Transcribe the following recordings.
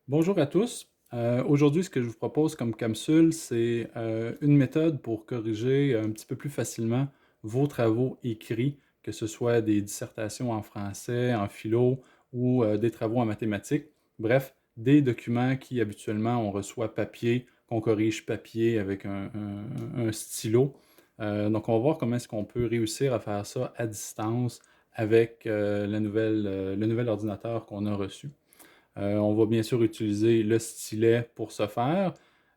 Bonjour à tous. Aujourd'hui, ce que je vous propose comme capsule, c'est une méthode pour corriger un petit peu plus facilement vos travaux écrits, que ce soit des dissertations en français, en philo ou des travaux en mathématiques. Bref, des documents qui habituellement on reçoit papier, qu'on corrige papier avec un stylo. Donc, on va voir comment est-ce qu'on peut réussir à faire ça à distance avec le nouvel ordinateur qu'on a reçu. On va bien sûr utiliser le stylet pour ce faire.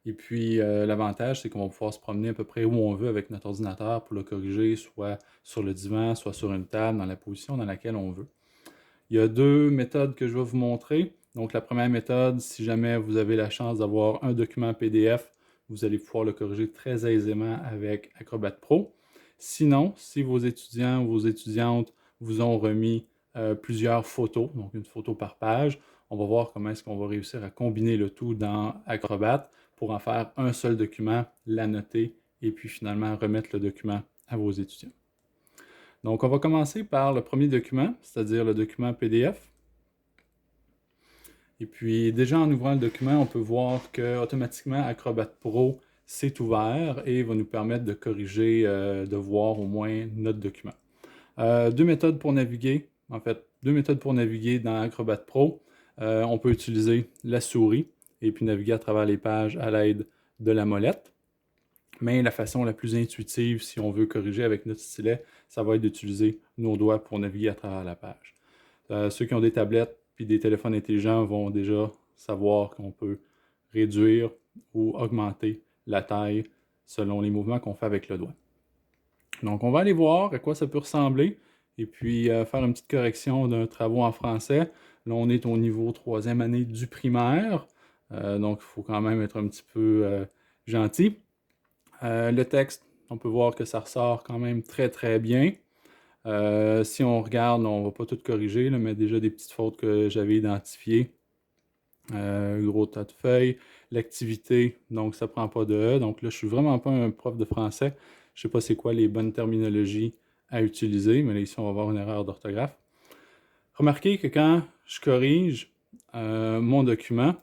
Et puis, l'avantage, c'est qu'on va pouvoir se promener à peu près où on veut avec notre ordinateur pour le corriger, soit sur le divan, soit sur une table, dans la position dans laquelle on veut. Il y a deux méthodes que je vais vous montrer. Donc, la première méthode, si jamais vous avez la chance d'avoir un document PDF, vous allez pouvoir le corriger très aisément avec Acrobat Pro. Sinon, si vos étudiants ou vos étudiantes vous ont remis plusieurs photos, donc une photo par page, on va voir comment est-ce qu'on va réussir à combiner le tout dans Acrobat pour en faire un seul document, l'annoter et puis finalement remettre le document à vos étudiants. Donc, on va commencer par le premier document, c'est-à-dire le document PDF. Et puis, déjà en ouvrant le document, on peut voir que automatiquement Acrobat Pro s'est ouvert et va nous permettre de corriger, de voir au moins notre document. Deux méthodes pour naviguer, en fait, deux méthodes pour naviguer dans Acrobat Pro. On peut utiliser la souris et puis naviguer à travers les pages à l'aide de la molette. Mais la façon la plus intuitive, si on veut corriger avec notre stylet, ça va être d'utiliser nos doigts pour naviguer à travers la page. Ceux qui ont des tablettes puis des téléphones intelligents vont déjà savoir qu'on peut réduire ou augmenter la taille selon les mouvements qu'on fait avec le doigt. Donc, on va aller voir à quoi ça peut ressembler et puis faire une petite correction d'un travaux en français. Là, on est au niveau troisième année du primaire, donc il faut quand même être un petit peu gentil. Le texte, on peut voir que ça ressort quand même très très bien. Si on regarde, on ne va pas tout corriger, là, mais déjà des petites fautes que j'avais identifiées. Gros tas de feuilles. L'activité, donc ça ne prend pas de E. Donc là, je suis vraiment pas un prof de français. Je ne sais pas c'est quoi les bonnes terminologies à utiliser, mais là, ici, on va avoir une erreur d'orthographe. Remarquez que quand je corrige mon document,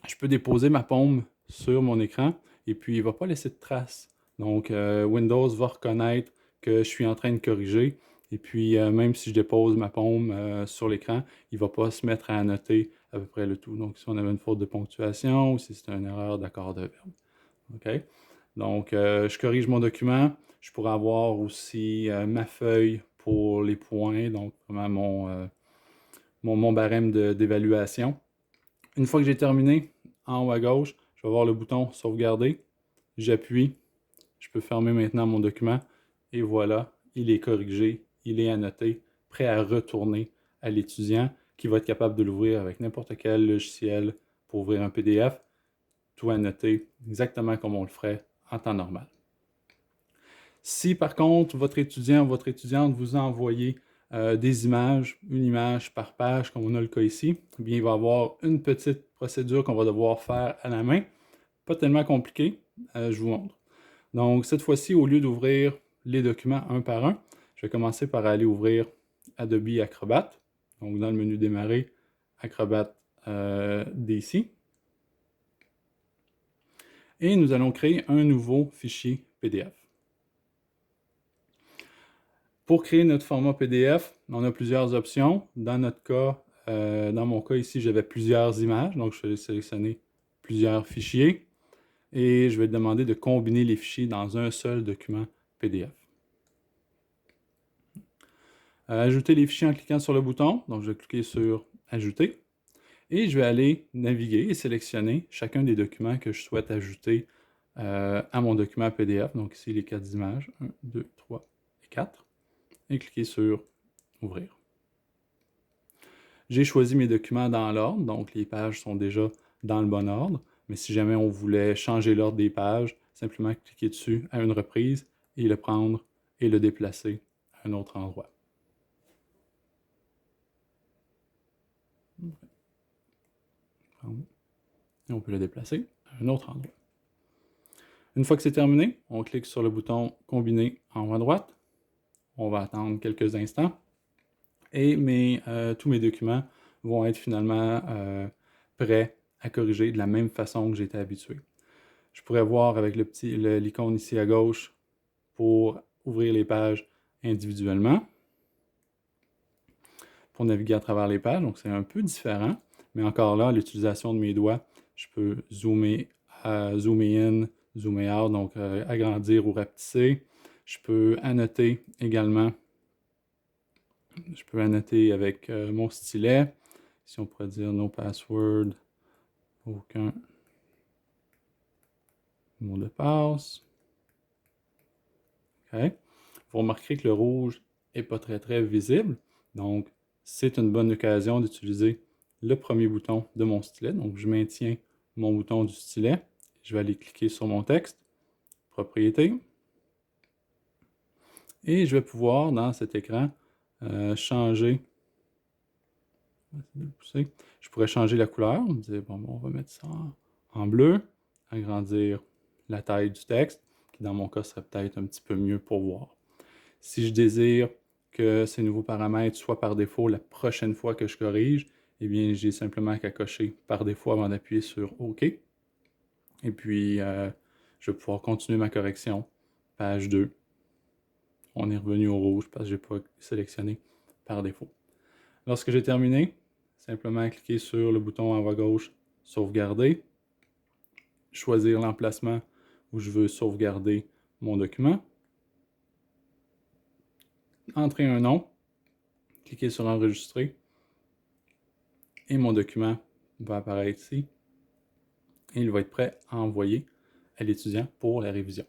je peux déposer ma paume sur mon écran et puis il ne va pas laisser de traces. Donc, Windows va reconnaître que je suis en train de corriger et puis même si je dépose ma paume sur l'écran, il ne va pas se mettre à annoter à peu près le tout. Donc, si on avait une faute de ponctuation ou si c'est une erreur d'accord de verbe. OK? Donc, je corrige mon document. Je pourrais avoir aussi ma feuille pour les points, donc vraiment mon barème d'évaluation. Une fois que j'ai terminé, en haut à gauche, je vais voir le bouton sauvegarder. J'appuie. Je peux fermer maintenant mon document. Et voilà, il est corrigé, il est annoté, prêt à retourner à l'étudiant qui va être capable de l'ouvrir avec n'importe quel logiciel pour ouvrir un PDF, tout annoté exactement comme on le ferait en temps normal. Si par contre, votre étudiant ou votre étudiante vous a envoyé des images, une image par page, comme on a le cas ici, eh bien, il va y avoir une petite procédure qu'on va devoir faire à la main. Pas tellement compliqué, je vous montre. Donc, cette fois-ci, au lieu d'ouvrir les documents un par un, je vais commencer par aller ouvrir Adobe Acrobat. Donc, dans le menu Démarrer, Acrobat DC. Et nous allons créer un nouveau fichier PDF. Pour créer notre format PDF, on a plusieurs options. Dans notre cas, dans mon cas ici, j'avais plusieurs images, donc je vais sélectionner plusieurs fichiers et je vais demander de combiner les fichiers dans un seul document PDF. Ajouter les fichiers en cliquant sur le bouton, donc je vais cliquer sur Ajouter et je vais aller naviguer et sélectionner chacun des documents que je souhaite ajouter à mon document PDF. Donc ici, les 4 images, 1, 2, 3 et 4, et cliquer sur Ouvrir. J'ai choisi mes documents dans l'ordre, donc les pages sont déjà dans le bon ordre, mais si jamais on voulait changer l'ordre des pages, simplement cliquer dessus à une reprise et le prendre et le déplacer à un autre endroit. Et on peut le déplacer à un autre endroit. Une fois que c'est terminé, on clique sur le bouton Combiner en haut à droite. On va attendre quelques instants et tous mes documents vont être finalement prêts à corriger de la même façon que j'étais habitué. Je pourrais voir avec l'icône ici à gauche pour ouvrir les pages individuellement, pour naviguer à travers les pages, donc c'est un peu différent, mais encore là, l'utilisation de mes doigts, je peux zoomer in, zoomer out, donc agrandir ou rapetisser. Je peux annoter également. Je peux annoter avec mon stylet. Ici, on pourrait dire no password, aucun mot de passe. OK. Vous remarquerez que le rouge n'est pas très visible. Donc, c'est une bonne occasion d'utiliser le premier bouton de mon stylet. Donc, je maintiens mon bouton du stylet. Je vais aller cliquer sur mon texte, propriété. Et je vais pouvoir, dans cet écran, changer. Je pourrais changer la couleur. On dire, bon, on va mettre ça en bleu, agrandir la taille du texte, qui dans mon cas serait peut-être un petit peu mieux pour voir. Si je désire que ces nouveaux paramètres soient par défaut la prochaine fois que je corrige, eh bien, j'ai simplement qu'à cocher par défaut avant d'appuyer sur OK. Et puis, je vais pouvoir continuer ma correction. Page 2. On est revenu au rouge parce que je n'ai pas sélectionné par défaut. Lorsque j'ai terminé, simplement cliquer sur le bouton en haut à gauche, sauvegarder, choisir l'emplacement où je veux sauvegarder mon document, entrer un nom, cliquer sur enregistrer, et mon document va apparaître ici, et il va être prêt à envoyer à l'étudiant pour la révision.